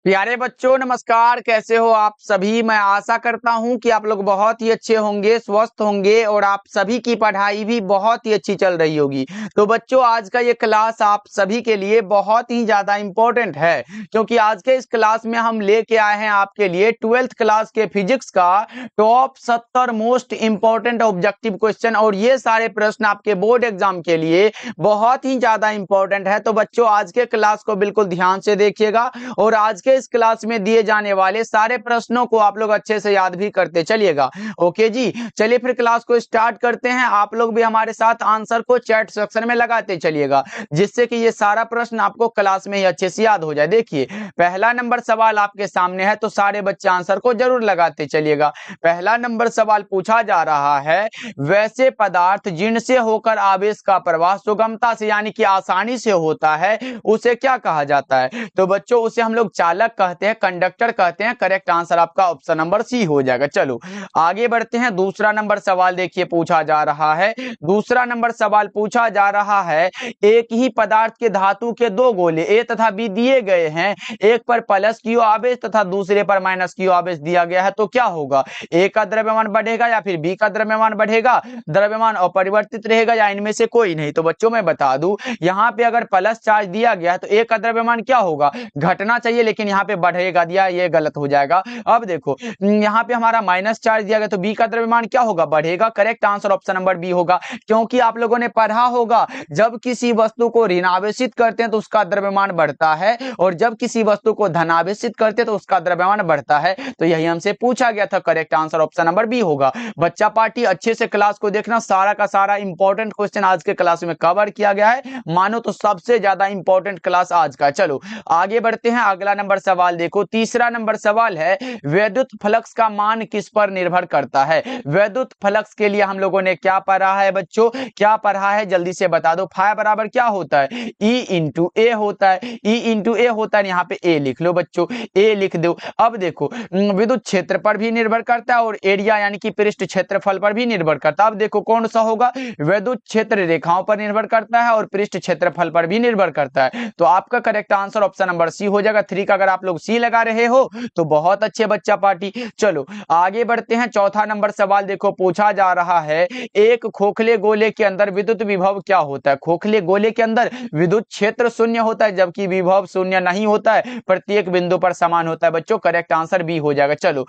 प्यारे बच्चों नमस्कार। कैसे हो आप सभी। मैं आशा करता हूं कि आप लोग बहुत ही अच्छे होंगे, स्वस्थ होंगे और आप सभी की पढ़ाई भी बहुत ही अच्छी चल रही होगी। तो बच्चों आज का ये क्लास आप सभी के लिए बहुत ही ज्यादा इम्पोर्टेंट है, क्योंकि आज के इस क्लास में हम लेके आए हैं आपके लिए 12th क्लास के फिजिक्स का top 70 most important objective question. और ये सारे प्रश्न आपके बोर्ड एग्जाम के लिए बहुत ही ज्यादा इम्पोर्टेंट है। तो बच्चों आज के क्लास को बिल्कुल ध्यान से देखिएगा और आज के इस क्लास में दिए जाने वाले सारे प्रश्नों को आप लोग अच्छे से याद भी करते चलिएगा। ओके जी, चलिए फिर क्लास को स्टार्ट करते हैं। आप लोग भी हमारे साथ आंसर को चैट सेक्शन में लगाते चलिएगा, जिससे कि ये सारा प्रश्न आपको क्लास में ही अच्छे से याद हो जाए। देखिए पहला नंबर सवाल आपके सामने है, तो सारे बच्चे आंसर को जरूर लगाते चलिएगा। पहला नंबर सवाल पूछा जा रहा है, वैसे पदार्थ जिनसे होकर आवेश का प्रवाह सुगमता से यानी कि आसानी से होता है उसे क्या कहा जाता है। तो बच्चों उसे हम लोग चालक कहते हैं, कंडक्टर कहते हैं। करेक्ट आंसर आपका ऑप्शन नंबर सी हो जाएगा। चलो आगे बढ़ते हैं। दूसरा नंबर सवाल देखिए पूछा जा रहा है। दूसरा नंबर सवाल पूछा जा रहा है, एक ही पदार्थ के धातु के दो गोले ए तथा बी दिए गए हैं, एक पर प्लस क्यू आवेश तथा दूसरे पर माइनस क्यू आवेश दिया गया है, तो क्या होगा। ए का द्रव्यमान बढ़ेगा या फिर बी का द्रव्यमान बढ़ेगा, द्रव्यमान अपरिवर्तित रहेगा या इनमें से कोई नहीं। तो बच्चों मैं बता दूं, यहाँ पे अगर प्लस चार्ज दिया गया है तो ए का द्रव्यमान क्या होगा, घटना चाहिए, लेकिन यहाँ पे बढ़ेगा दिया, ये गलत हो जाएगा। अब देखो यहाँ पे हमारा माइनस चार्ज दिया गया तो बी का द्रव्यमान क्या होगा, बढ़ेगा। Correct answer option number B होगा, क्योंकि आप लोगों ने पढ़ा होगा जब किसी वस्तु को ऋणावेशित करते हैं तो उसका द्रव्यमान बढ़ता है, और जब किसी वस्तु को धनावेशित करते हैं तो उसका द्रव्यमान बढ़ता है। तो यही हमसे पूछा गया था। Correct answer option number B होगा। बच्चा पार्टी अच्छे से क्लास को देखना, सारा का सारा इंपॉर्टेंट क्वेश्चन आज के क्लास में कवर किया गया है। मानो तो सबसे ज्यादा इंपॉर्टेंट क्लास आज का। चलो आगे बढ़ते हैं। अगला नंबर सवाल देखो, तीसरा नंबर सवाल है, वैद्युत फ्लक्स का मान किस पर निर्भर करता है। वैद्युत फ्लक्स के लिए हम लोगों ने क्या पढ़ा है बच्चों, क्या पढ़ा है जल्दी से बता दो। फाई बराबर क्या होता है, ई इंटू ए होता है। ई इंटू ए होता है, यहाँ पे ए लिख लो बच्चों, ए लिख दो। अब देखो विद्युत क्षेत्र पर भी निर्भर करता है और एरिया यानी कि पृष्ठ क्षेत्रफल पर भी निर्भर करता है। अब देखो कौन सा होगा, वैद्युत क्षेत्र रेखाओं पर निर्भर करता है और पृष्ठ क्षेत्रफल पर भी निर्भर करता है। तो आपका correct answer option number C हो जाएगा। 3 का अगर आप लोग सी लगा रहे हो तो बहुत अच्छे बच्चा पार्टी। चलो आगे बढ़ते हैं। चौथा नंबर सवाल देखो पूछा जा रहा है, एक खोखले गोले के अंदर विद्युत विभव क्या होता है। खोखले गोले के अंदर विद्युत क्षेत्र शून्य होता है, जबकि विभव शून्य नहीं होता है, प्रत्येक बिंदु पर समान होता है। बच्चों करेक्ट आंसर बी हो जाएगा। चलो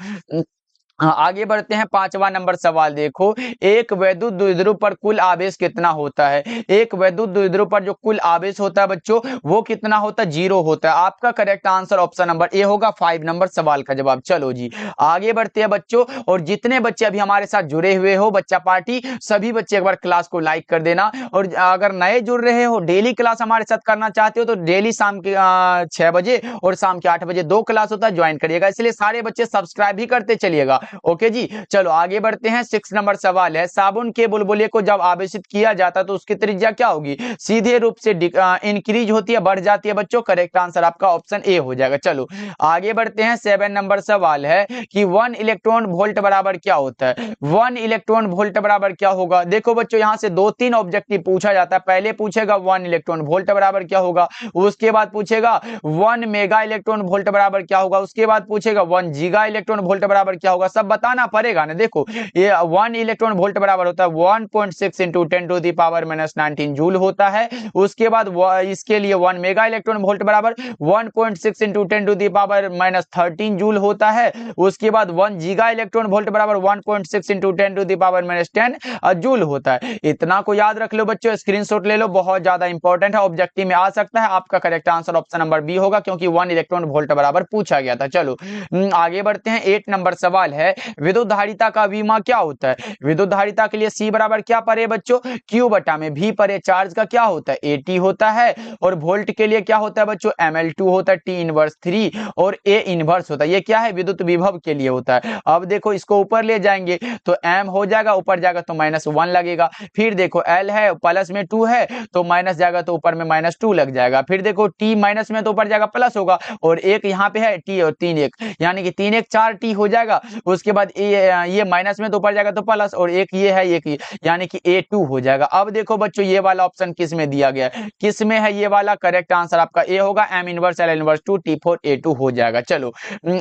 आगे बढ़ते हैं। पांचवा नंबर सवाल देखो, एक वैद्युत द्विध्रुव पर कुल आवेश कितना होता है। एक वैद्युत द्विध्रुव पर जो कुल आवेश होता है बच्चों वो कितना होता है, 0 होता है। आपका correct answer option number A होगा, 5 नंबर सवाल का जवाब। चलो जी आगे बढ़ते हैं बच्चों, और जितने बच्चे अभी हमारे साथ जुड़े हुए हो बच्चा पार्टी, सभी बच्चे एक बार क्लास को लाइक कर देना। और अगर नए जुड़ रहे हो, डेली क्लास हमारे साथ करना चाहते हो, तो डेली शाम के 6 बजे और शाम के 8 बजे 2 क्लास होता है, ज्वाइन करिएगा। इसलिए सारे बच्चे सब्सक्राइब भी करते चलिएगा। ओके जी चलो आगे बढ़ते हैं। 6 नंबर सवाल है, साबुन के बुलबुले को जब आवेशित किया जाता है तो उसकी त्रिज्या क्या होगी। सीधे रूप से इंक्रीज होती है, बढ़ जाती है बच्चों। करेक्ट आंसर आपका ऑप्शन ए हो जाएगा। चलो आगे बढ़ते हैं। 7 नंबर सवाल है कि 1 इलेक्ट्रॉन वोल्ट बराबर क्या होता है। 1 इलेक्ट्रॉन वोल्ट बराबर क्या होगा। देखो बच्चों यहां से 2-3 ऑब्जेक्टिव पूछा जाता है। पहले पूछेगा 1 इलेक्ट्रॉन वोल्ट बराबर क्या होगा, उसके बाद पूछेगा 1 मेगा इलेक्ट्रॉन वोल्ट बराबर क्या होगा, उसके बाद पूछेगा 1 गीगा इलेक्ट्रॉन वोल्ट बराबर क्या होगा। सब बताना पड़ेगा ना। देखो ये 1 इलेक्ट्रॉन वोल्ट बराबर होता है 1.6 into 10 to the power -19 joule होता है। उसके बाद इसके लिए 1 मेगा इलेक्ट्रॉन वोल्ट बराबर 1.6 into 10 to the power -13 joule होता है। उसके बाद 1 गीगा इलेक्ट्रॉन वोल्ट बराबर 1.6 into 10 to the power -10 joule होता है। इतना को याद रख लो बच्चों, स्क्रीनशॉट ले लो, बहुत ज्यादा इंपॉर्टेंट है, ऑब्जेक्टिव में आ सकता है। आपका correct answer option number B होगा, क्योंकि 1 इलेक्ट्रॉन वोल्ट बराबर पूछा गया था। चलो आगे बढ़ते हैं। 8 नंबर सवाल है, विद्युत धारिता का विमा क्या होता है। विद्युत धारिता के लिए सी बराबर क्या पड़े बच्चों, क्यू बटा में भी पड़े। चार्ज का क्या होता है, एटी होता है। और वोल्ट के लिए क्या होता है बच्चों, ml2 होता है, टी इनवर्स 3 और ए इनवर्स होता है। ये क्या है, विद्युत विभव के लिए होता है। अब देखो इसको ऊपर ले जाएंगे तो m हो जाएगा, ऊपर जाएगा तो -1 लगेगा। फिर देखो l है, प्लस में 2 है तो माइनस जाएगा तो ऊपर में -2 लग जाएगा। फिर देखो t माइनस में तो ऊपर जाएगा प्लस होगा, और एक यहाँ पे है t और 3 1 यानी कि 3 1 4 t हो जाएगा। उसके बाद ये माइनस में तो ऊपर जाएगा तो प्लस, और एक ये है एक ये, यानी कि A2 हो जाएगा। अब देखो बच्चों ये वाला ऑप्शन किस में दिया गया है, किस में है ये वाला, करेक्ट आंसर आपका ए होगा, M inverse L inverse 2 T4 A2 हो जाएगा। चलो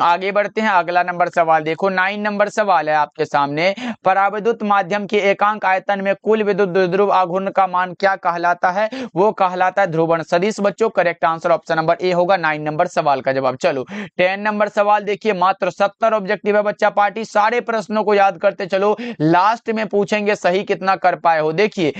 आगे बढ़ते हैं, अगला नंबर सवाल देखो, 9 नंबर सवाल है आपके सामने। पराविद्युत माध्यम के एकांक आयतन में कुल विद्युत द्विध्रुव आघूर्ण का मान क्या कहलाता है, वो कहलाता है ध्रुवण सदिश। बच्चों correct answer option number A होगा 9 नंबर सवाल का जवाब। चलो 10 नंबर सवाल देखिए, मात्र 70 ऑब्जेक्टिव है बच्चा पार्टी, सारे प्रश्नों को याद करते चलो, लास्ट में पूछेंगे सही कितना कर पाए हो। देखिए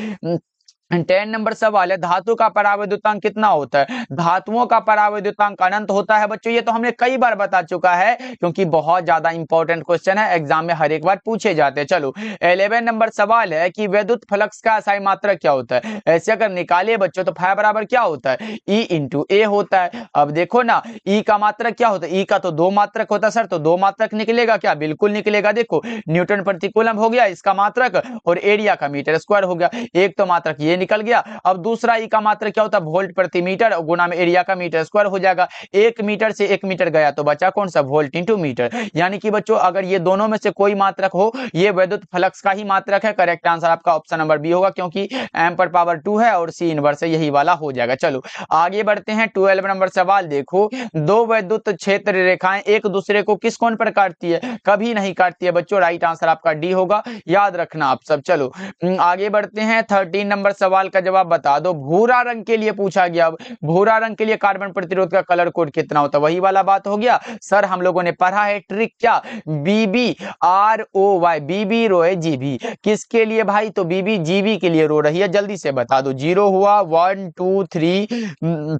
10 नंबर सवाल है, धातु का पराविद्युतांक कितना होता है, धातुओं का पराविद्युतांक अनंत होता है बच्चों, ये तो हमने कई बार बता चुका है क्योंकि बहुत ज्यादा इंपॉर्टेंट क्वेश्चन है, एग्जाम में हर एक बार पूछे जाते हैं। चलो 11 नंबर सवाल है कि विद्युत फ्लक्स का असाई मात्रक क्या होता है, ऐसे अगर निकालिए बच्चों तो फाई बराबर क्या होता है, E इंटू ए होता है। अब देखो ना E का मात्रक क्या होता है, E का तो 2 मात्रक होता है सर, तो 2 मात्रक निकलेगा क्या, बिल्कुल निकलेगा। देखो न्यूटन प्रति कूलम हो गया इसका मात्रक, और एरिया का मीटर स्क्वायर हो गया, एक तो मात्रक ये निकल गया। अब दूसरा ई का मात्रक क्या होता है, वोल्ट प्रति मीटर गुना में एरिया का मीटर स्क्वायर हो जाएगा, 1 मीटर से 1 मीटर गया तो बचा कौन सा, वोल्ट इंटू मीटर। यानी कि बच्चों अगर ये दोनों में से कोई मात्रक हो, ये विद्युत फ्लक्स का ही मात्रक है, करेक्ट आंसर आपका ऑप्शन नंबर बी होगा, क्योंकि एम पर पावर 2 है और सी इनवर्स है, यही वाला हो जाएगा। चलो आगे बढ़ते हैं, 12 नंबर सवाल देखो, दो विद्युत क्षेत्र रेखाएं एक दूसरे को किस कोण पर काटती है, कभी नहीं काटती है बच्चों, राइट आंसर आपका डी होगा, याद रखना आप सब। चलो आगे बढ़ते हैं, 13 नंबर सवाल का जवाब बता दो। भूरा रंग के लिए पूछा गया, भूरा रंग के लिए कार्बन प्रतिरोध का कलर कोड कितना होता है, वही वाला बात हो गया सर, हम लोगों ने पढ़ा है ट्रिक क्या, BBROY, BB रोए GB, किसके लिए भाई, तो BB GB के लिए रो रही है, जल्दी से बता दो। 0 हुआ, 1 2 3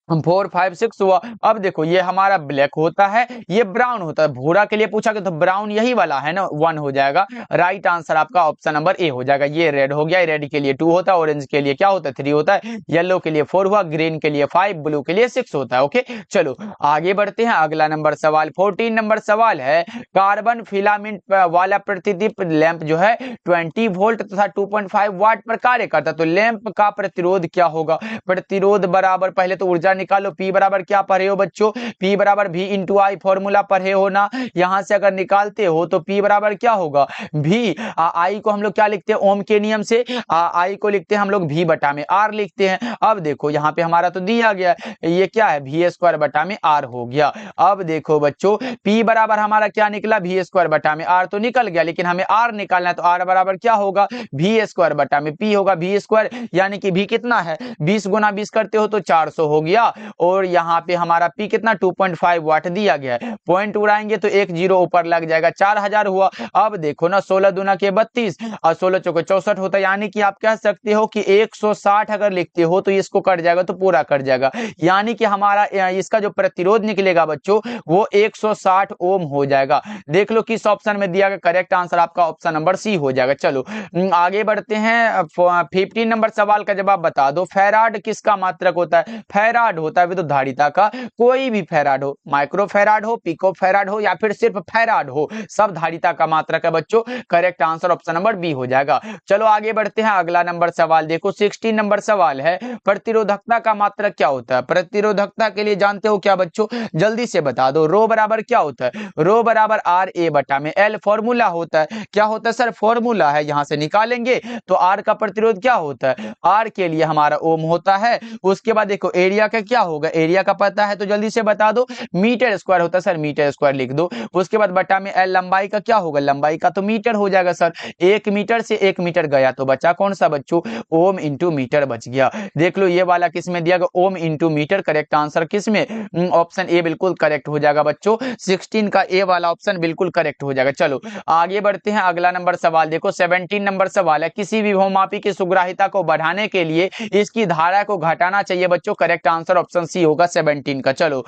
4 5 6 हुआ। अब देखो ये हमारा ब्लैक होता है, ये ब्राउन होता है, भूरा के लिए पूछा गया तो ब्राउन यही वाला है ना, 1 हो जाएगा, राइट आंसर आपका ऑप्शन नंबर ए हो जाएगा। ये रेड हो गया, रेड के लिए 2 होता है, ऑरेंज के लिए क्या होता है 3 होता है, येलो के लिए 4 हुआ, ग्रीन के लिए 5, ब्लू के लिए 6 होता है। ओके चलो आगे बढ़ते हैं, अगला नंबर सवाल 14 नंबर सवाल है, कार्बन फिलामेंट वाला प्रतिदीप लैंप जो है 20 वोल्ट तथा 2.5 वाट पर कार्य करता है, तो लैंप का प्रतिरोध क्या होगा, प्रतिरोध बराबर पहले तो ऊर्जा निकालो, P बराबर क्या पढ़े हो बच्चों, P बराबर V इंटू आई, फॉर्मूला पढ़े हो ना, यहां से अगर निकालते हो तो P बराबर क्या होगा, V, I को हम लोग क्या लिखते हैं ओम के नियम से, I को लिखते हैं हम लोग V बटा में R लिखते हैं। अब देखो यहाँ पे हमारा तो दिया गया, ये क्या है V स्क्वायर बटा में R हो गया। अब देखो बच्चों P बराबर हमारा क्या निकला, V स्क्वायर बटा में R तो निकल गया, लेकिन हमें R निकालना है, तो R बराबर क्या होगा, V स्क्वायर बटा में P होगा, V स्क्वायर यानी कि V कितना है, 20 गुना 20 करते हो तो 400 हो गया, और यहाँ पे हमारा P कितना 2.5 वाट दिया गया है, पॉइंट उड़ाएंगे तो एक जीरो ऊपर लग जाएगा, 4000 हुआ। अब देखो ना 16 दूना के 32 और 16 चौके 64 होता है, यानी कि आप कह सकते हो कि 160 अगर लिखते हो तो इसको कट जाएगा तो पूरा कट जाएगा, यानी कि हमारा इसका जो प्रतिरोध निकलेगा बच्चों वो 160 ओम हो जाएगा। देख लो किस ऑप्शन में दिया गया, करेक्ट आंसर आपका ऑप्शन नंबर सी हो जाएगा। चलो आगे बढ़ते हैं, 15 नंबर सवाल का जवाब बता दो, फैराड किसका मात्रक होता है, फैराड होता है विद्युत धारिता का, कोई भी फैराड हो, माइक्रो फैराड हो, पिको फैराड हो या फिर सिर्फ फैराड हो, सब धारिता का मात्रक है बच्चों, correct answer option number B हो जाएगा। चलो आगे बढ़ते हैं, अगला नंबर सवाल देखो, 16 नंबर सवाल है, प्रतिरोधकता का मात्रक क्या होता है, प्रतिरोधकता के लिए जानते हो क्या बच्चों, जल्दी से बता दो। रो बराबर क्या होता है, रो बराबर आर ए बटा में एल, फॉर्मूला होता है, क्या होता है सर, फॉर्मूला है, यहां से निकालेंगे तो आर का प्रतिरोध क्या होता है, आर के लिए हमारा ओम होता है। उसके बाद देखो एरिया का क्या होगा, एरिया का पता है तो जल्दी से बता दो, मीटर स्क्वायर होता है सर, मीटर स्क्वायर लिख दो। उसके बाद बटा में एल, लंबाई का क्या होगा, लंबाई का तो मीटर हो जाएगा सर, 1 मीटर से 1 मीटर गया तो बचा कौन सा बच्चों, ओम इंटू मीटर बच गया। देख लो ये वाला किस में दिया गया, ohm into meter, correct answer किस में, ऑप्शन ए बिल्कुल करेक्ट हो जाएगा बच्चों, 16 का ए वाला ऑप्शन बिल्कुल करेक्ट हो जाएगा। चलो आगे बढ़ते हैं, अगला नंबर सवाल देखो, 17 नंबर सवाल है, किसी विभवमापी की सुग्राहिता को बढ़ाने के लिए इसकी धारा को घटाना चाहिए बच्चों, करेक्ट आंसर ऑप्शन सी होगा 17 का। चलो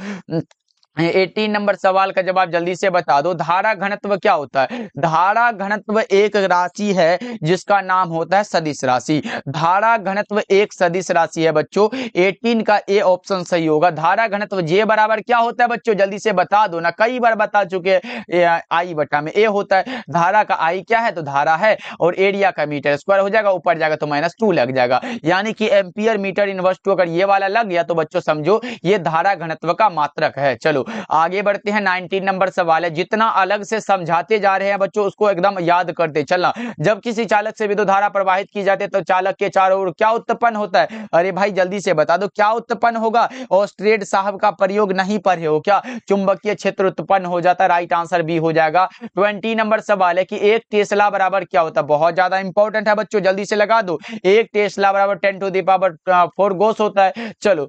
18 नंबर सवाल का जवाब जल्दी से बता दो, धारा घनत्व क्या होता है, धारा घनत्व एक राशि है जिसका नाम होता है सदिश राशि, धारा घनत्व एक सदिश राशि है बच्चों, 18 का ए ऑप्शन सही होगा। धारा घनत्व जे बराबर क्या होता है बच्चों, जल्दी से बता दो ना, कई बार बता चुके, आई बटा में ए होता है, धारा का आई क्या है तो धारा है, और एरिया का मीटर स्क्वायर हो जाएगा, ऊपर जाएगा तो -2 लग जाएगा, यानी कि एम्पियर मीटर इनवर्स 2 अगर ये वाला लग गया तो बच्चों समझो ये धारा घनत्व का मात्रक है। चलो चलो आगे बढ़ते हैं। 19 नंबर सवाल है, जितना अलग से समझाते जा रहे हैं बच्चों उसको एकदम याद करते चलना। जब किसी चालक से विद्युत धारा प्रवाहित की जाती है तो चालक के चारों ओर क्या उत्पन्न होता है? अरे भाई जल्दी से बता दो क्या उत्पन्न होगा। ऑस्ट्रेड साहब का प्रयोग नहीं पढ़े हो क्या? चुंबकीय क्षेत्र उत्पन्न हो जाता है। राइट आंसर बी हो जाएगा। 20 नंबर सवाल है कि एक टेस्ला बराबर क्या होता है? बहुत ज्यादा इंपॉर्टेंट है बच्चों, जल्दी से लगा दो। एक टेस्ला बराबर 10⁴ गोस होता है। चलो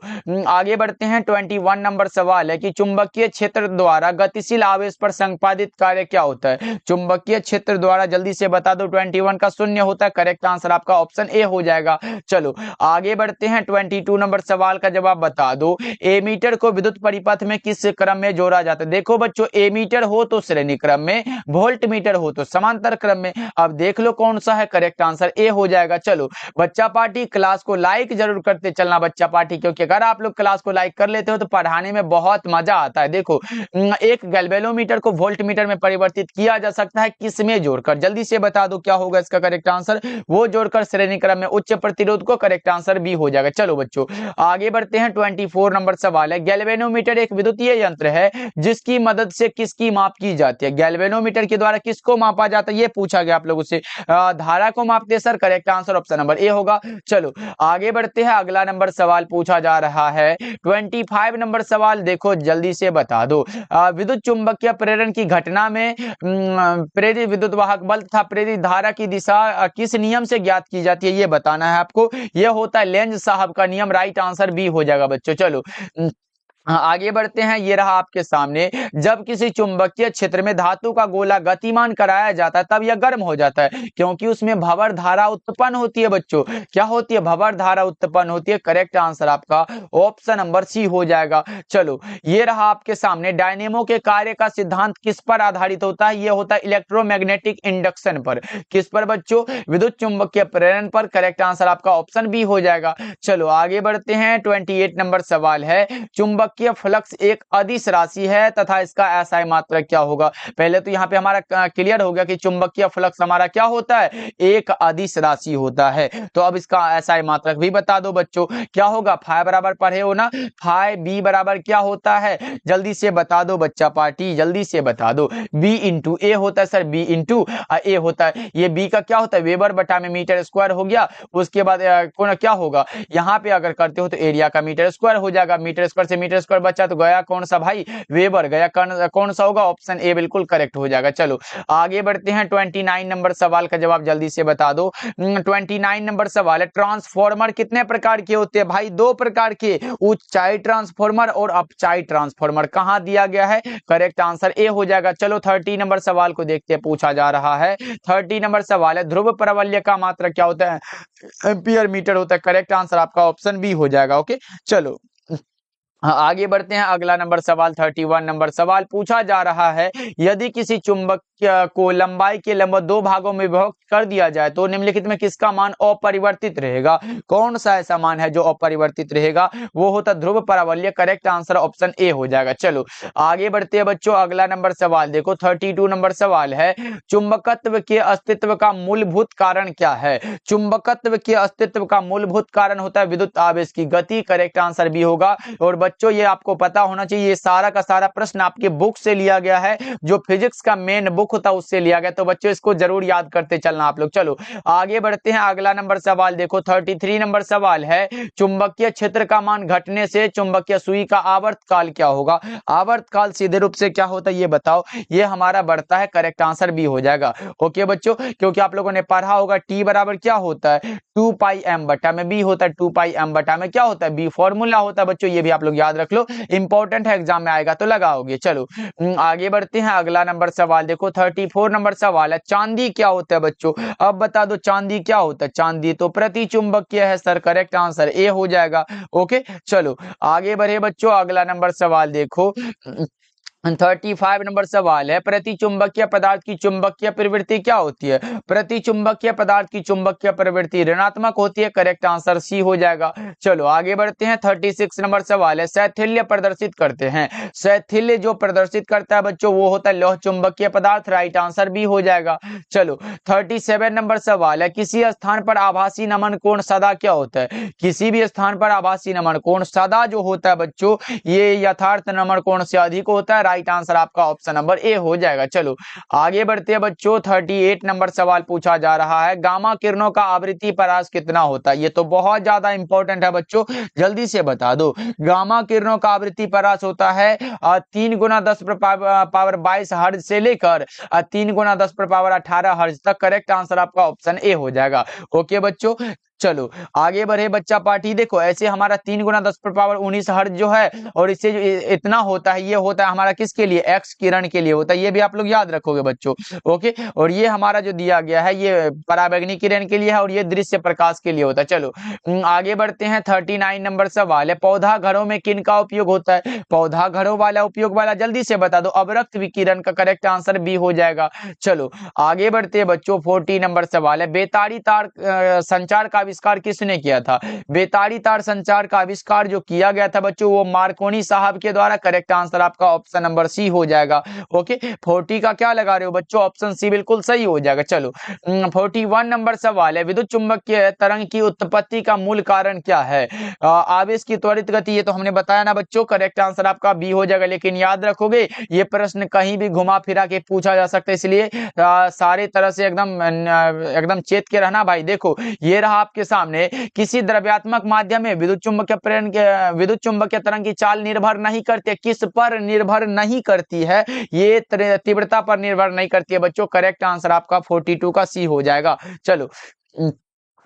आगे बढ़ते हैं। 21 नंबर सवाल है कि चुंबकीय क्षेत्र द्वारा गतिशील आवेश पर संपादित कार्य क्या होता है? चुंबकीय क्षेत्र द्वारा जल्दी से बता दो। 21 का शून्य होता है। करेक्ट आंसर आपका ऑप्शन ए हो जाएगा। चलो आगे बढ़ते हैं। 22 नंबर सवाल का जवाब बता दो। एमीटर को विद्युत परिपथ में किस क्रम में जोड़ा जाता है? देखो बच्चों, एमीटर हो तो श्रेणी क्रम में, वोल्ट मीटर हो तो समांतर क्रम में। अब देख लो कौन सा है। करेक्ट आंसर ए हो जाएगा। चलो बच्चा पार्टी क्लास को लाइक जरूर करते चलना बच्चा पार्टी, क्योंकि अगर आप लोग क्लास को लाइक कर लेते हो तो पढ़ाने में बहुत मजा आता है। देखो एक गैल्वेनोमीटर को वोल्ट मीटर में परिवर्तित किया जा सकता है किसमें जोड़कर? जल्दी से बता दो क्या होगा इसका करेक्ट आंसर। वो जोड़कर श्रेणी क्रम में उच्च प्रतिरोध को। करेक्ट आंसर बी हो जाएगा। चलो बच्चों आगे बढ़ते हैं। 24 नंबर सवाल है, गैल्वेनोमीटर एक विद्युतीय यंत्र है जिसकी मदद से किसकी माप की जाती है? गैल्वेनोमीटर के द्वारा किसको मापा जाता है? ये पूछा गया आप लोगों से। धारा को मापते हैं sir. Correct answer option number A होगा। चलो आगे बढ़ते हैं। अगला नंबर सवाल पूछा जा रहा है 25 नंबर सवाल, देखो जल्दी से बता दो। विद्युत चुंबकीय प्रेरण की घटना में प्रेरित विद्युत वाहक बल तथा प्रेरित धारा की दिशा किस नियम से ज्ञात की जाती है? ये बताना है आपको। यह होता है लेंज साहब का नियम। राइट आंसर बी हो जाएगा बच्चों। चलो आगे बढ़ते हैं। ये रहा आपके सामने, जब किसी चुंबकीय क्षेत्र में धातु का गोला गतिमान कराया जाता है तब यह गर्म हो जाता है क्योंकि उसमें भंवर धारा उत्पन्न होती है बच्चों। क्या होती है? भंवर धारा उत्पन्न होती है। करेक्ट आंसर आपका ऑप्शन नंबर सी हो जाएगा। चलो ये रहा आपके सामने, डायनेमो के कार्य का सिद्धांत किस पर आधारित होता है? यह होता है इलेक्ट्रोमैग्नेटिक इंडक्शन पर। किस पर बच्चों? विद्युत चुंबकीय प्रेरण पर। करेक्ट आंसर आपका ऑप्शन बी हो जाएगा। चलो आगे बढ़ते हैं। 28 नंबर सवाल है, चुंबक फ्लक्स एक अदिश राशि है तथा इसका एसआई मात्रक क्या होगा? पहले तो यहाँ पे हमारा क्लियर हो गया कि चुंबकीय फ्लक्स हमारा क्या होता है? एक अदिश राशि होता है। तो अब इसका एसआई मात्रक भी बता दो बच्चों। क्या होगा? फाई बराबर पढ़े हो ना, फाई बी बराबर क्या होता है? जल्दी से बता दो बच्चा पार्टी, जल्दी से बता दो। बी इंटू ए होता है सर। बी इंटू ए होता है। ये बी का क्या होता है? वेबर बटा में मीटर स्क्वायर हो गया। उसके बाद क्या होगा? यहाँ पे अगर करते हो तो एरिया का मीटर स्क्वायर हो जाएगा। मीटर स्क्वायर से मीटर स्क्वायर बचा तो गया कौन सा भाई? वेबर गया। कौन सा होगा? ऑप्शन ए बिल्कुल करेक्ट हो जाएगा। चलो आगे बढ़ते हैं। 29 नंबर सवाल का जवाब जल्दी से बता दो। 29 नंबर सवाल है, ट्रांसफॉर्मर कितने प्रकार के होते हैं? भाई दो प्रकार के, ऊंचाई ट्रांसफॉर्मर और अपचाई ट्रांसफॉर्मर। कहां दिया गया है? करेक्ट आंसर ए हो जाएगा। चलो 30 नंबर सवाल को देखते हैं, पूछा जा रहा है। 30 नंबर सवाल है, ध्रुव प्रवलय का मात्रक क्या होता है? एम्पियर मीटर होता है। करेक्ट आंसर आपका ऑप्शन बी हो जाएगा। ओके चलो आगे बढ़ते हैं। अगला नंबर सवाल 31 नंबर सवाल पूछा जा रहा है, यदि किसी चुंबक को लंबाई के लंबवत दो भागों में विभक्त कर दिया जाए तो निम्नलिखित में किसका मान अपरिवर्तित रहेगा? कौन सा ऐसा मान है जो अपरिवर्तित रहेगा? वो होता ध्रुव प्रावल्य। करेक्ट आंसर ऑप्शन ए हो जाएगा। चलो आगे बढ़ते हैं बच्चों। अगला नंबर सवाल देखो 32 नंबर सवाल है, चुंबकत्व के अस्तित्व का मूलभूत कारण क्या है? चुंबकत्व के अस्तित्व का मूलभूत कारण होता है विद्युत आवेश की गति। करेक्ट आंसर बी होगा। और बच्चों ये आपको पता होना चाहिए, ये सारा का सारा प्रश्न आपके बुक से लिया गया है, जो फिजिक्स का मेन बुक होता है उससे लिया गया। तो बच्चों इसको जरूर याद करते चलना आप लोग। चलो आगे बढ़ते हैं। अगला नंबर सवाल देखो 33 नंबर सवाल है, चुंबकीय क्षेत्र का मान घटने से चुंबकीय सुई का आवर्त काल क्या होगा? आवर्त काल सीधे रूप से क्या होता है ये बताओ। ये हमारा बढ़ता है। करेक्ट आंसर बी हो जाएगा। ओके बच्चों, क्योंकि आप लोगों ने पढ़ा होगा टी बराबर क्या होता है? 2 पाई एम बटा में। बी होता है 2 पाई एम बटा में क्या होता है? बी फॉर्मूला होता है बच्चों। ये भी आप लोग याद रख लो, इंपॉर्टेंट है, एग्जाम में आएगा तो लगाओगे। चलो आगे बढ़ते हैं। अगला नंबर सवाल देखो 34 नंबर सवाल है, चांदी क्या होता है बच्चों? अब बता दो चांदी क्या होता है? चांदी तो प्रति चुंबकीय है सर। करेक्ट आंसर ए हो जाएगा। ओके चलो आगे बढ़े बच्चों। अगला नंबर सवाल देखो 35 नंबर सवाल है, प्रति चुंबकीय पदार्थ की चुंबकीय प्रवृत्ति क्या होती है? प्रति चुंबकीय पदार्थ की चुंबकीय प्रवृत्ति ऋणात्मक होती है। करेक्ट आंसर सी हो जाएगा। चलो आगे बढ़ते हैं। 36 नंबर सवाल है, शैथिल्य प्रदर्शित करते हैं। शैथिल्य जो प्रदर्शित करता है बच्चों वो होता है लौह चुंबकीय पदार्थ। राइट आंसर बी हो जाएगा। चलो 37 नंबर सवाल है, किसी स्थान पर आभासी नमन कोण सदा क्या होता है? किसी भी स्थान पर आभासी नमन कोण सदा जो होता है बच्चों ये यथार्थ नमन कोण से अधिक होता है। राइट आंसर आपका ऑप्शन नंबर ए हो जाएगा। चलो आगे बढ़ते हैं बच्चों। 38 नंबर सवाल पूछा जा रहा है, गामा किरणों का आवृत्ति परास कितना होता है? ये तो बहुत ज्यादा इंपॉर्टेंट है बच्चों, जल्दी से बता दो। गामा किरणों का आवृत्ति परास होता है 3 गुना 10 पावर 22 हर्ज से लेकर 3 गुना 10 पावर 18 हर्ज तक। करेक्ट आंसर आपका ऑप्शन ए हो जाएगा। ओके बच्चों, चलो आगे बढ़े बच्चा पार्टी। देखो ऐसे हमारा 3 गुना 10 पावर 19 हर्ज जो है और इससे जो इतना होता है ये होता है हमारा किसके लिए? एक्स किरण के लिए होता है। ये भी आप लोग याद रखोगे बच्चों। ओके, और ये हमारा जो दिया गया है ये पराबैंगनी किरण के लिए है और ये दृश्य प्रकाश के लिए होता है। चलो आगे बढ़ते हैं। 39 नंबर सवाल है, पौधा घरों में किन का उपयोग होता है? पौधा घरों वाला उपयोग वाला जल्दी से बता दो। अवरक्त विकिरण का करेक्ट आंसर बी हो जाएगा। चलो आगे बढ़ते हैं बच्चों। 40 नंबर सवाल है, बेतारी तार संचार का आविष्कार किसने किया था? बेतारी तार संचार का आविष्कार जो किया गया था बच्चों वो मार्कोनी साहब के द्वारा। करेक्ट आंसर आपका ऑप्शन नंबर सी हो जाएगा। ओके, 40 का क्या लगा रहे हो बच्चों? ऑप्शन सी बिल्कुल सही हो जाएगा। चलो 41 नंबर सवाल है, विद्युत चुंबकीय तरंग की उत्पत्ति का मूल कारण क्या है? आवेश की त्वरित गति, ये तो हमने बताया ना बच्चों। करेक्ट आंसर आपका बी हो जाएगा। लेकिन याद रखोगे ये प्रश्न कहीं भी घुमा फिरा के पूछा जा सकता है, इसलिए सारे तरह से एकदम चेत के रहना भाई। देखो ये रहा आपके सामने, किसी द्रव्यात्मक माध्यम में विद्युत चुंबकीय तरंग की चाल निर्भर नहीं करती। किस पर निर्भर नहीं करती है? ये तीव्रता पर निर्भर नहीं करती है बच्चों। करेक्ट आंसर आपका 42 का सी हो जाएगा। चलो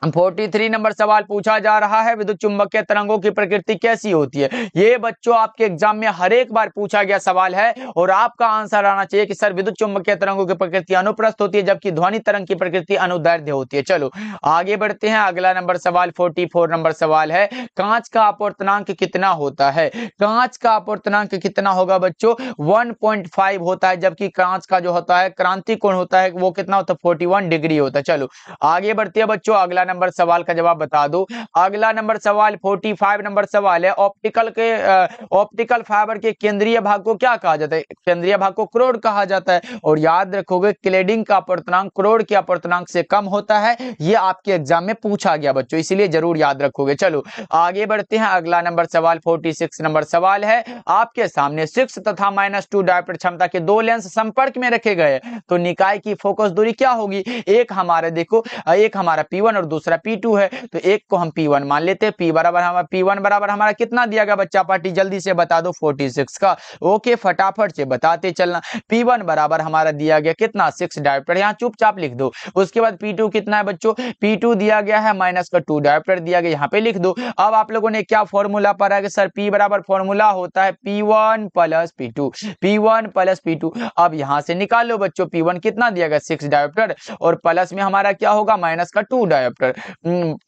43 नंबर सवाल पूछा जा रहा है, विद्युत चुंबकीय तरंगों की प्रकृति कैसी होती है? ये बच्चों आपके एग्जाम में हर एक बार पूछा गया सवाल है और आपका आंसर आना चाहिए कि सर विद्युत चुंबकीय तरंगों की प्रकृति अनुप्रस्थ होती है जबकि ध्वनि तरंग की प्रकृति अनुदैर्ध्य होती है। चलो आगे बढ़ते हैं। अगला नंबर सवाल 44 नंबर सवाल है, कांच का अपवर्तनांक कितना होता है? कांच का अपवर्तनांक कितना होगा बच्चों? 1.5 होता है, जबकि कांच का जो होता है क्रांति कोण होता है वो कितना होता है? 41 डिग्री होता है। चलो आगे बढ़ते हैं बच्चों। अगला नंबर सवाल का जवाब बता दो। अगला नंबर सवाल 45 नंबर सवाल है, ऑप्टिकल फाइबर के केंद्रीय भाग को क्या कहा जाता है? केंद्रीय भाग को क्रोड कहा जाता है। और याद रखोगे क्लेडिंग का अपवर्तनांक क्रोड के अपवर्तनांक से कम होता है। ये आपके एग्जाम में पूछा गया बच्चों, इसीलिए जरूर याद रखोगे। चलो आगे बढ़ते हैं। अगला नंबर सवाल 46 नंबर सवाल है, आपके सामने 6 तथा -2 डायोप्टर क्षमता के दो लेंस संपर्क में रखे गए तो निकाय की फोकस दूरी क्या होगी? एक हमारे देखो एक हमारा P1 और दूसरा P2 है, तो एक को हम P1 मान लेते हैं। P1 बराबर हमारा कितना दिया गया बच्चा पार्टी? जल्दी से बता दो 46 का। ओके फटाफट से बताते चलना। P1 बराबर हमारा दिया गया कितना? 6 डायोप्टर, यहाँ चुपचाप लिख दो। उसके बाद P2 कितना है बच्चों? P2 दिया गया है -2 डायोप्टर दिया गया, यहाँ पे लिख दो। अब आप लोगों ने क्या फॉर्मूला पढ़ा है कि सर P बराबर फॉर्मूला होता है P1 plus P2, P1 plus P2। अब यहाँ से निकाल लो बच्चों, P1 कितना दिया गया? 6 डायोप्टर और प्लस में हमारा क्या होगा? -2 डायोप्टर,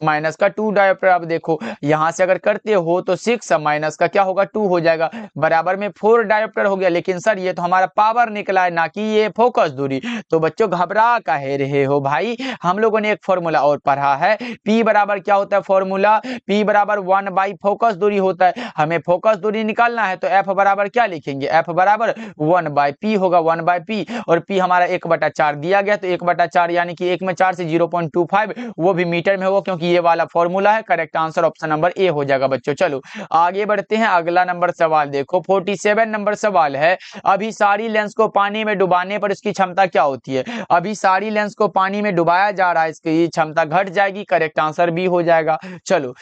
-2 डायोप्टर। अब देखो यहां से अगर करते हो तो 6 माइनस का क्या होगा? 2 हो जाएगा, बराबर में 4 डायोप्टर हो गया। लेकिन सर ये तो हमारा पावर निकला है ना कि ये फोकस दूरी। तो बच्चों घबरा काहे रहे हो भाई, हम लोगों ने एक फॉर्मूला और पढ़ा है। P बराबर क्या होता है फॉर्मूला? P बराबर 1 बाई फोकस दूरी होता है। हमें फोकस दूरी निकालना है तो F बराबर क्या लिखेंगे? F बराबर 1 बाई P होगा, 1 बाई P। और P हमारा 1/4 दिया गया, तो 1/4 यानी कि 1 में 4 से 0.25, वो भी मीटर में होगा क्योंकि ये वाला फॉर्मूला है। Correct answer option number A हो जाएगा बच्चों। चलो आगे बढ़ते हैं। अगला नंबर सवाल देखो 47 नंबर सवाल है, अभिसारी लेंस को पानी में डुबाने पर इसकी क्षमता क्या होती है? अभिसारी लेंस को पानी में डुबाया जा रहा है, इसकी क्षमता घट जाएगी। करेक्ट आंसर बी हो जाएगा। चलो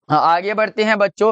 आगे बढ़ते हैं बच्चों।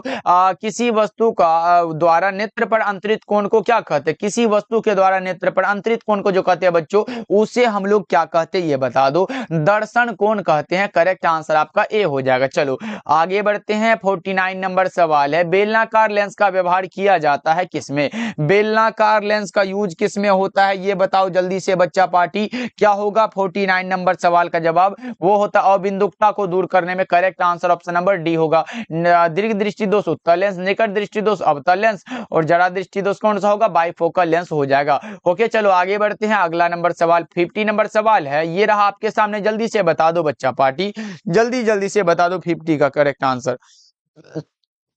किसी वस्तु का द्वारा नेत्र पर अंतरित कोण को क्या कहते हैं? किसी वस्तु के द्वारा नेत्र पर अंतरित कोण को जो कहते हैं बच्चों उसे हम लोग क्या कहते हैं ये बता दो। दर्शन कोण कहते हैं। करेक्ट आंसर आपका ए हो जाएगा। चलो आगे बढ़ते हैं। 49 नंबर सवाल है, बेलनाकार लेंस का व्यवहार किया जाता है किसमें? बेलनाकार लेंस का यूज किसमें होता है ये बताओ जल्दी से बच्चा पार्टी। क्या होगा 49 नंबर सवाल का जवाब? वो होता अबिंदुकता को दूर करने में। Correct answer option number D होगा। होगा? दीर्घ दृष्टि दोष उत्तल लेंस, निकट दृष्टि दोष अवतल लेंस और जरा दृष्टि दोष कौन सा होगा? बाइफोकल लेंस हो जाएगा। ओके, चलो आगे बढ़ते हैं। अगला नंबर सवाल 50 नंबर सवाल है, ये रहा आपके सामने। जल्दी से बता दो बच्चा पार्टी, जल्दी जल्दी से बता दो 50 का करेक्ट आंसर।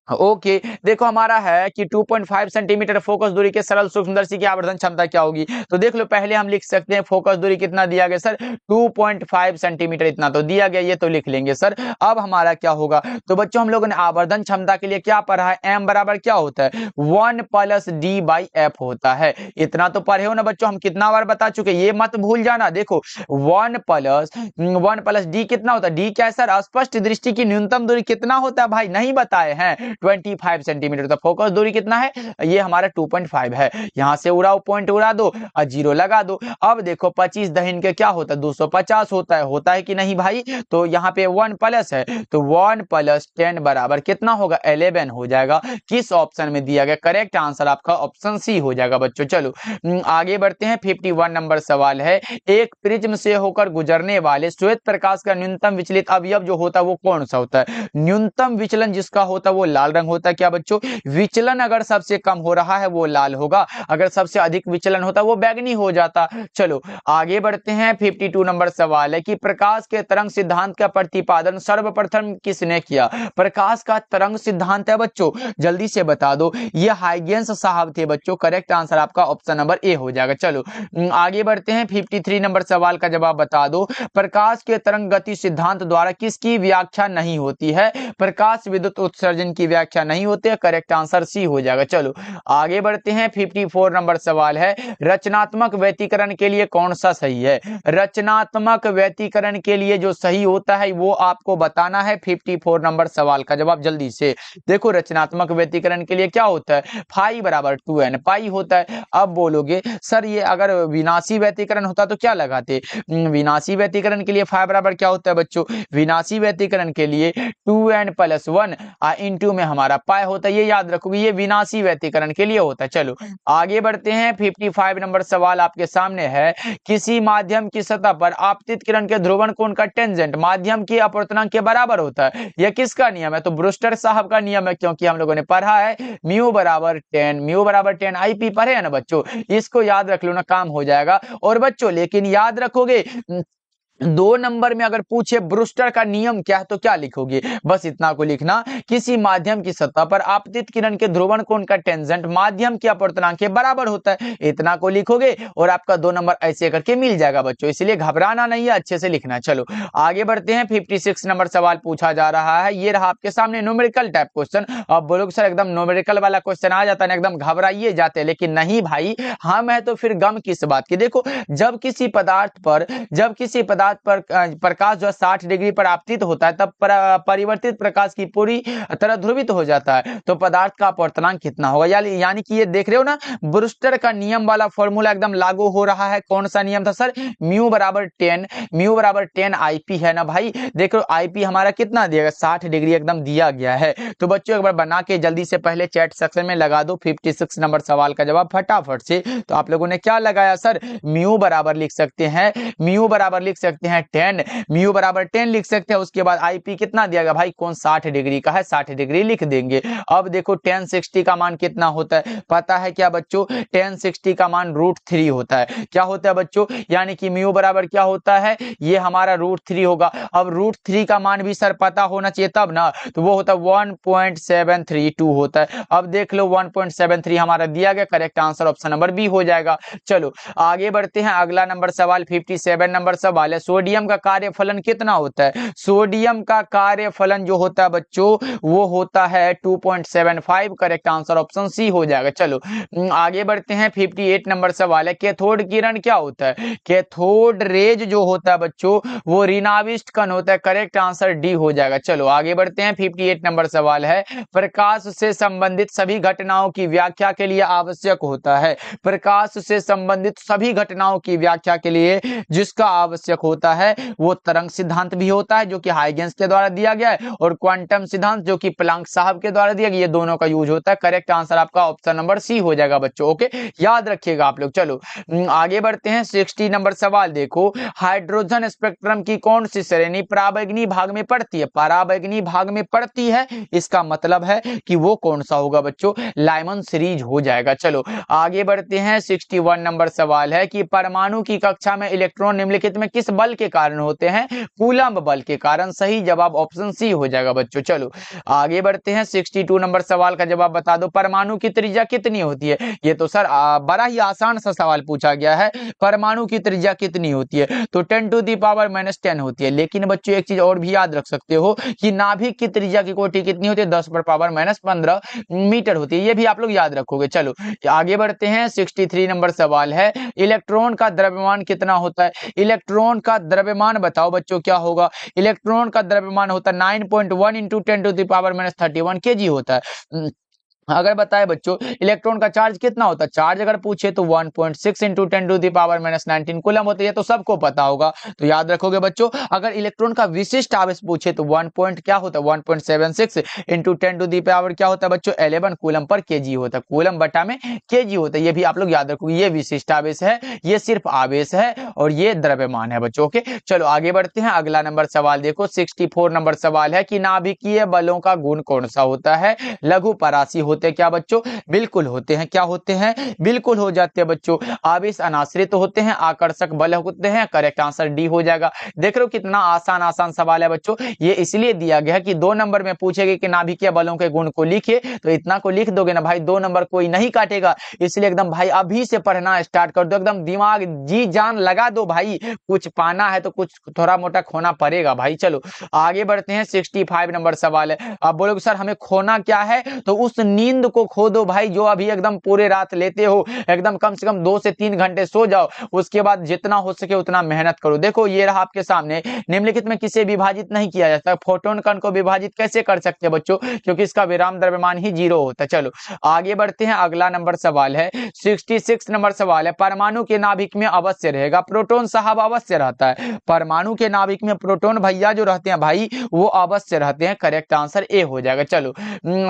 ओके, देखो हमारा है कि 2.5 सेंटीमीटर फोकस दूरी के सरल सूक्ष्मदर्शी की आवर्धन क्षमता क्या होगी? तो देख लो, पहले हम लिख सकते हैं फोकस दूरी कितना दिया गया सर? 2.5 सेंटीमीटर इतना तो दिया गया, ये तो लिख लेंगे सर। अब हमारा क्या होगा? तो बच्चों हम लोगों ने आवर्धन क्षमता के लिए क्या पढ़ा है? एम बराबर क्या होता है? 1 + d/f होता है। इतना तो पढ़े हो ना बच्चों, हम कितना बार बता चुके, ये मत भूल जाना। देखो 1 + d कितना होता है? डी क्या है सर? अस्पष्ट दृष्टि की न्यूनतम दूरी कितना होता है भाई? नहीं बताए हैं। 25 सेंटीमीटर। तो फोकस दूरी कितना है? ये हमारा 2.5 है। यहां से उड़ाओ, पॉइंट उड़ा दो और जीरो लगा दो। अब देखो 25 दहिन के क्या होता है? 250 होता है कि नहीं भाई? तो यहाँ पे 1 प्लस है, तो 1 + 10 बराबर कितना होगा? 11 हो जाएगा। किस ऑप्शन में दिया गया? करेक्ट आंसर आपका ऑप्शन सी हो जाएगा बच्चों। चलो आगे बढ़ते हैं। 51 नंबर सवाल है, एक प्रिज्म से होकर गुजरने वाले श्वेत प्रकाश का न्यूनतम विचलित अवयव जो होता है वो कौन सा होता है? न्यूनतम विचलन जिसका होता है वो लाल रंग होता है। क्या बच्चों? विचलन अगर सबसे कम हो रहा है वो लाल होगा, अगर सबसे अधिक विचलन होता वो बैगनी हो जाता। चलो आगे बढ़ते हैं। 52 नंबर सवाल है कि प्रकाश के तरंग सिद्धांत का प्रतिपादन सर्वप्रथम किसने किया? प्रकाश का तरंग सिद्धांत है बच्चों, जल्दी से बता दो। ये हाइगेंस साहब थे बच्चों। करेक्ट आंसर आपका ऑप्शन नंबर ए हो जाएगा। चलो आगे बढ़ते हैं। 53 नंबर सवाल का जवाब बता दो। प्रकाश के तरंग गति सिद्धांत द्वारा किसकी व्याख्या नहीं होती है? प्रकाश विद्युत उत्सर्जन की व्याख्या नहीं होती है। करेक्ट आंसर सी हो जाएगा। चलो आगे बढ़ते हैं। 54 नंबर सवाल है, रचनात्मक व्यतिकरण के लिए कौन सा सही है? रचनात्मक व्यतिकरण के लिए जो सही होता है वो आपको बताना है। 54 नंबर सवाल का जवाब जल्दी से। देखो रचनात्मक व्यतिकरण के लिए क्या होता है? फाई बराबर 2n पाई होता है। अब बोलोगे सर ये अगर विनाशी व्यतिकरण होता तो क्या लगाते? विनाशी व्यतिकरण के लिए फाई बराबर क्या होता है बच्चों? विनाशी व्यतिकरण के लिए 2n + 1 इंटू में हमारा पाई होता है। ये याद रखोगे, ये विनाशी व्यतिकरण के लिए होता है। चलो आगे बढ़ते हैं। 55 नंबर सवाल आपके सामने है, किसी माध्यम की सतह पर आपतित किरण के ध्रुवण कोण का टेंजेंट माध्यम के अपवर्तनांक के बराबर होता है। यह किसका नियम है? तो ब्रूस्टर साहब का नियम है, क्योंकि हम लोगों ने पढ़ा है म्यू बराबर 10 आईपी पढ़े है ना बच्चों। इसको याद रख लो ना, काम हो जाएगा। और बच्चों लेकिन याद रखोगे 2 नंबर में अगर पूछे ब्रूस्टर का नियम क्या है तो क्या लिखोगे? बस इतना को लिखना, किसी माध्यम की सतह पर आपतित किरण के ध्रुवण कोण का टेंजेंट माध्यम के अपवर्तनांक के बराबर होता है। इतना को लिखोगे और आपका 2 नंबर ऐसे करके मिल जाएगा बच्चों, इसलिए घबराना नहीं है, अच्छे से लिखना। चलो आगे बढ़ते हैं। 56 नंबर सवाल पूछा जा रहा है, ये रहा आपके सामने न्यूमेरिकल टाइप क्वेश्चन। अब बोलोगे सर एकदम न्यूमेरिकल वाला क्वेश्चन आ जाता है एकदम घबराइए जाते हैं, लेकिन नहीं भाई, हम है तो फिर गम किस बात की। देखो जब किसी पदार्थ पर प्रकाश जो 60 डिग्री पर आपतित होता है तब परिवर्तित प्रकाश की पूरी तरह ध्रुवित हो जाता है, तो पदार्थ का अपवर्तनांक कितना होगा? यानी कि ये देख रहे हो ना, ब्रूस्टर का नियम वाला फॉर्मूला एकदम लागू हो रहा है। कौन सा नियम था सर? म्यू बराबर 10 आईपी है ना भाई। देखो आईपी हमारा कितना दिया गया? 60 डिग्री एकदम दिया गया है। तो बच्चों एक बार बना के जल्दी से पहले चैट सेक्शन में लगा दो 56 नंबर सवाल का जवाब फटाफट से। तो आप लोगों ने क्या लगाया सर? म्यू बराबर लिख सकते हैं, म्यू बराबर लिख सकते हैं 10, म्यू बराबर 10 लिख सकते हैं। उसके बाद आईपी कितना दिया गया भाई? कौन 60 डिग्री का है, 60 डिग्री लिख देंगे। अब देखो tan 60 का मान कितना होता है पता है क्या बच्चों? tan 60 का मान √3 होता है। क्या होता है बच्चों? यानी कि म्यू बराबर क्या होता है? ये हमारा √3 होगा। अब √3 का मान भी सर पता होना चाहिए तब ना, तो वो होता है 1.732 होता है। अब देख लो 1.73 हमारा दिया गया। Correct answer option number B हो जाएगा। चलो आगे बढ़ते हैं। अगला नंबर सवाल 57 नंबर सवाल है, सोडियम का कार्यफलन कितना होता है? सोडियम का कार्यफलन जो होता है बच्चों वो होता है 2.75। करेक्ट आंसर ऑप्शन सी हो जाएगा। चलो आगे बढ़ते हैं। 58 नंबर सवाल है, कैथोड किरण क्या होता है? कैथोड रेज जो होता है बच्चों वो ऋणाविष्ट कण होता है। करेक्ट आंसर डी हो जाएगा। चलो आगे बढ़ते हैं। 58 नंबर सवाल है, प्रकाश से संबंधित सभी घटनाओं की व्याख्या के लिए आवश्यक होता है। प्रकाश से संबंधित सभी घटनाओं की व्याख्या के लिए जिसका आवश्यक होता होता है वो तरंग सिद्धांत भी होता है जो कि हाइगेंस के द्वारा दिया गया है, और क्वांटम सिद्धांत जो कि प्लांक साहब के द्वारा दिया गया, ये दोनों का यूज होता है। करेक्ट आंसर आपका ऑप्शन नंबर सी हो जाएगा बच्चों। ओके, याद रखिएगा आप लोग। चलो आगे बढ़ते हैं। 60 नंबर सवाल देखो, हाइड्रोजन स्पेक्ट्रम की कौन सी श्रेणी पराबैंगनी भाग में पड़ती है? पराबैंगनी भाग में पड़ती है, इसका मतलब है कि वो कौन सा होगा बच्चों? लाइमन सीरीज हो जाएगा। चलो आगे बढ़ते हैं। 61 नंबर सवाल है कि परमाणु की कक्षा में इलेक्ट्रॉन निम्नलिखित में किस बल के कारण होते हैं? कूलम्ब बल के कारण। सही जवाब ऑप्शन सी हो जाएगा बच्चों। चलो आगे बढ़ते हैं। 62 नंबर सवाल का जवाब बता दो, परमाणु की त्रिज्या कितनी होती है? ये तो सर बड़ा ही आसान सा सवाल पूछा गया है। परमाणु की त्रिज्या कितनी होती है? तो 10⁻⁻10 होती है। लेकिन बच्चों एक चीज और भी याद रख सकते हो कि नाभिक की त्रिज्या की कोटि कितनी होती है? 10⁻⁻15 मीटर होती है। ये भी आप लोग याद रखोगे। चलो आगे बढ़ते हैं। 63 नंबर सवाल है, इलेक्ट्रॉन का द्रव्यमान कितना होता है? इलेक्ट्रॉन का द्रव्यमान बताओ बच्चों क्या होगा? इलेक्ट्रॉन का द्रव्यमान होता है 9.1 × 10⁻31 kg होता है। अगर बताए बच्चों इलेक्ट्रॉन का चार्ज कितना होता है, चार्ज अगर पूछे तो 1.6 × 10⁻⁻19 कूलम होता है। ये तो सबको पता होगा, तो याद रखोगे बच्चों। अगर इलेक्ट्रॉन का विशिष्ट आवेश पूछे तो 1 क्या होता है? 1.76 × 10⁻, क्या होता है बच्चों? 11 कूलम पर केजी होता है। कूलम बटा में केजी होता है, ये भी आप लोग याद रखोगे। ये विशिष्ट आवेश है, ये सिर्फ आवेश है, और ये द्रव्यमान है बच्चों। ओके, चलो आगे बढ़ते हैं। अगला नंबर सवाल देखो, 64 नंबर सवाल है कि नाभिकीय बलों का गुण कौन सा होता है? लघु परासी होते हैं क्या बच्चों? बिल्कुल होते हैं। क्या होते हैं? बिल्कुल हो जाते हैं बच्चों। आवेश अनाश्रित होते हैं, आकर्षक बल होते हैं। करेक्ट आंसर डी हो जाएगा। देख रहे हो कितना आसान सवाल है बच्चों। ये इसलिए दिया गया है कि 2 नंबर में पूछेगी कि नाभिकीय बलों के गुण को लिखिए, तो इतना को लिख दोगे ना भाई, 2 नंबर कोई नहीं काटेगा। इसलिए एकदम भाई अभी से पढ़ना स्टार्ट कर दो, एकदम दिमाग जी जान लगा दो भाई। कुछ पाना है तो कुछ थोड़ा मोटा खोना पड़ेगा भाई। चलो आगे बढ़ते हैं। 65 नंबर सवाल है। आप बोलोगे सर हमें खोना क्या है? तो उस नींद को खो दो भाई जो अभी एकदम पूरे रात लेते हो। एकदम कम से कम 2 से 3 घंटे सो जाओ, उसके बाद जितना हो सके उतना मेहनत करो। देखो ये रहा आपके सामने, निम्नलिखित में किसे विभाजित नहीं किया जाता? फोटोन कण को विभाजित कैसे कर सकते हैं बच्चों? क्योंकि इसका विराम द्रव्यमान ही 0 होता है। चलो आगे बढ़ते हैं। अगला नंबर सवाल है 66 नंबर सवाल है, परमाणु के नाभिक में अवश्य रहेगा प्रोटॉन साहब? अवश्य रहता है। परमाणु के नाभिक में प्रोटॉन भैया जो रहते हैं भाई, वो अवश्य रहते हैं। करेक्ट आंसर ए हो जाएगा। चलो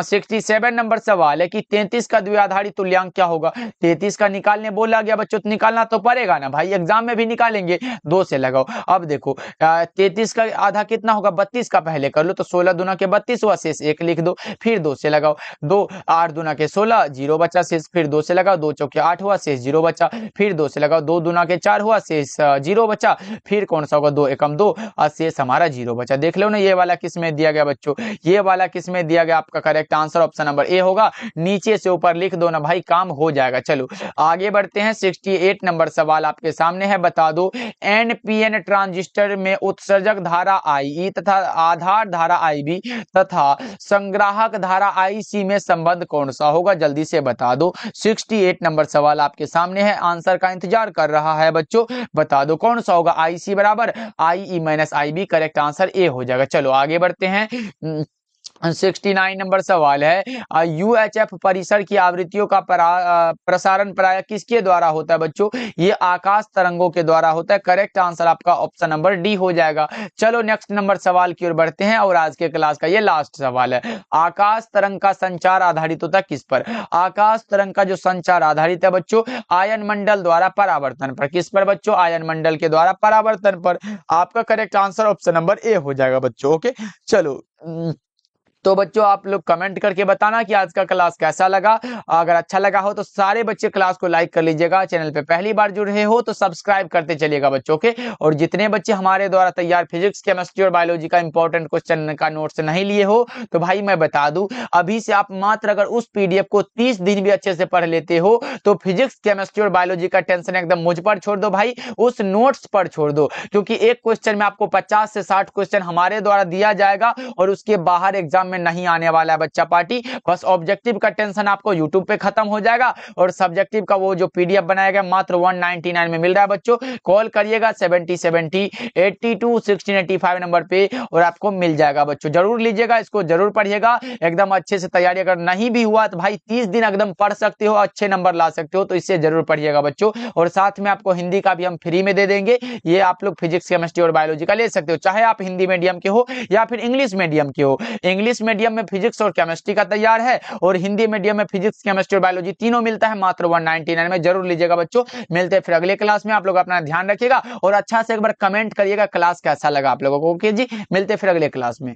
67 नंबर सवाल है कि 33 का द्विआधारी तुल्यांक क्या होगा? 33 का निकालने बोला गया बच्चों, तो निकालना तो पड़ेगा ना भाई, एग्जाम में भी निकालेंगे। 2 से लगाओ। अब देखो 33 का आधा कितना होगा? 32 का पहले कर लो, तो 16 दूना के 32 हुआ, शेष 1 लिख दो। फिर 2 से लगाओ, 2 8 दूना के 16, 0 बचा शेष। फिर 2 से लगाओ, 2 चौके 8 हुआ, शेष 0 बचा। फिर 2 से लगाओ, 2 दूना के 4 हुआ, शेष 0 बचा। फिर कौन सा होगा? 2 एकम 2, और शेष हमारा 0 बचा। देख लो ना ये वाला किस में दिया गया बच्चों? ये वाला किस में दिया गया? आपका correct answer option number A होगा। नीचे से ऊपर लिख दो ना भाई, काम हो जाएगा। चलो आगे बढ़ते हैं। 68 नंबर सवाल आपके सामने है, बता दो एनपीएन ट्रांजिस्टर में उत्सर्जक धारा आईई तथा आधार धारा आईबी तथा संग्राहक धारा आईसी में संबंध कौन सा होगा? जल्दी से बता दो। 68 नंबर सवाल आपके सामने है, आंसर का इंतजार कर रहा है बच्चों, बता दो कौन सा होगा? आईसी बराबर IE minus IB. Correct answer A हो जाएगा। चलो आगे बढ़ते हैं। 69 नंबर सवाल है, यूएचएफ परिसर की आवृत्तियों का प्रसारण प्राय किसके द्वारा होता है बच्चों? ये आकाश तरंगों के द्वारा होता है। करेक्ट आंसर आपका ऑप्शन नंबर डी हो जाएगा। चलो नेक्स्ट नंबर सवाल की ओर बढ़ते हैं, और आज के क्लास का ये लास्ट सवाल है, आकाश तरंग का संचार आधारित होता है किस पर? आकाश तरंग का जो संचार आधारित है बच्चों, आयन मंडल द्वारा परावर्तन पर। किस पर बच्चों? आयन मंडल के द्वारा परावर्तन पर। आपका correct answer option number A हो जाएगा बच्चों। ओके, चलो तो बच्चों आप लोग कमेंट करके बताना कि आज का क्लास कैसा लगा। अगर अच्छा लगा हो तो सारे बच्चे क्लास को लाइक कर लीजिएगा। चैनल पे पहली बार जुड़ रहे हो तो सब्सक्राइब करते चलिएगा बच्चों के। और जितने बच्चे हमारे द्वारा तैयार फिजिक्स, केमिस्ट्री और बायोलॉजी का इंपॉर्टेंट क्वेश्चन का नोट्स नहीं लिए हो, तो भाई मैं बता दूं, अभी से आप मात्र अगर उस पीडीएफ को 30 दिन भी अच्छे से पढ़ लेते हो तो फिजिक्स, केमिस्ट्री और बायोलॉजी का टेंशन एकदम मुझ पर छोड़ दो भाई, उस नोट्स पर छोड़ दो। क्योंकि एक क्वेश्चन में आपको 50 से 60 क्वेश्चन हमारे द्वारा दिया जाएगा, और उसके बाहर एग्जाम में नहीं आने वाला है बच्चा पार्टी। बस ऑब्जेक्टिव का टेंशन आपको यूट्यूब पे खत्म हो जाएगा और सब्जेक्टिव का वो जो पीडीएफ बनाया गया मात्र 199 में मिल रहा है बच्चों। कॉल करिएगा 7070 82 1685 नंबर पे और आपको मिल जाएगा बच्चों। जरूर लीजिएगा, इसको जरूर पढ़िएगा एकदम अच्छे से तैयारी। अगर नहीं भी हुआ तो भाई 30 दिन एकदम पढ़ सकते हो, अच्छे नंबर ला सकते हो, तो इससे जरूर पढ़िएगा बच्चों। और साथ में आपको हिंदी का भी हम फ्री में दे देंगे। ये आप लोग फिजिक्स केमिस्ट्री और बायोलॉजी का ले सकते हो, चाहे आप हिंदी मीडियम के हो या फिर इंग्लिश मीडियम के हो। इंग्लिश मीडियम में फिजिक्स और केमिस्ट्री का तैयार है और हिंदी मीडियम में फिजिक्स केमिस्ट्री और बायोलॉजी तीनों मिलता है मात्र 199 में। जरूर लीजिएगा बच्चों। मिलते हैं फिर अगले क्लास में। आप लोग अपना ध्यान रखिएगा और अच्छा से एक बार कमेंट करिएगा क्लास कैसा लगा आप लोगों को। ओके जी, मिलते हैं फिर अगले क्लास में।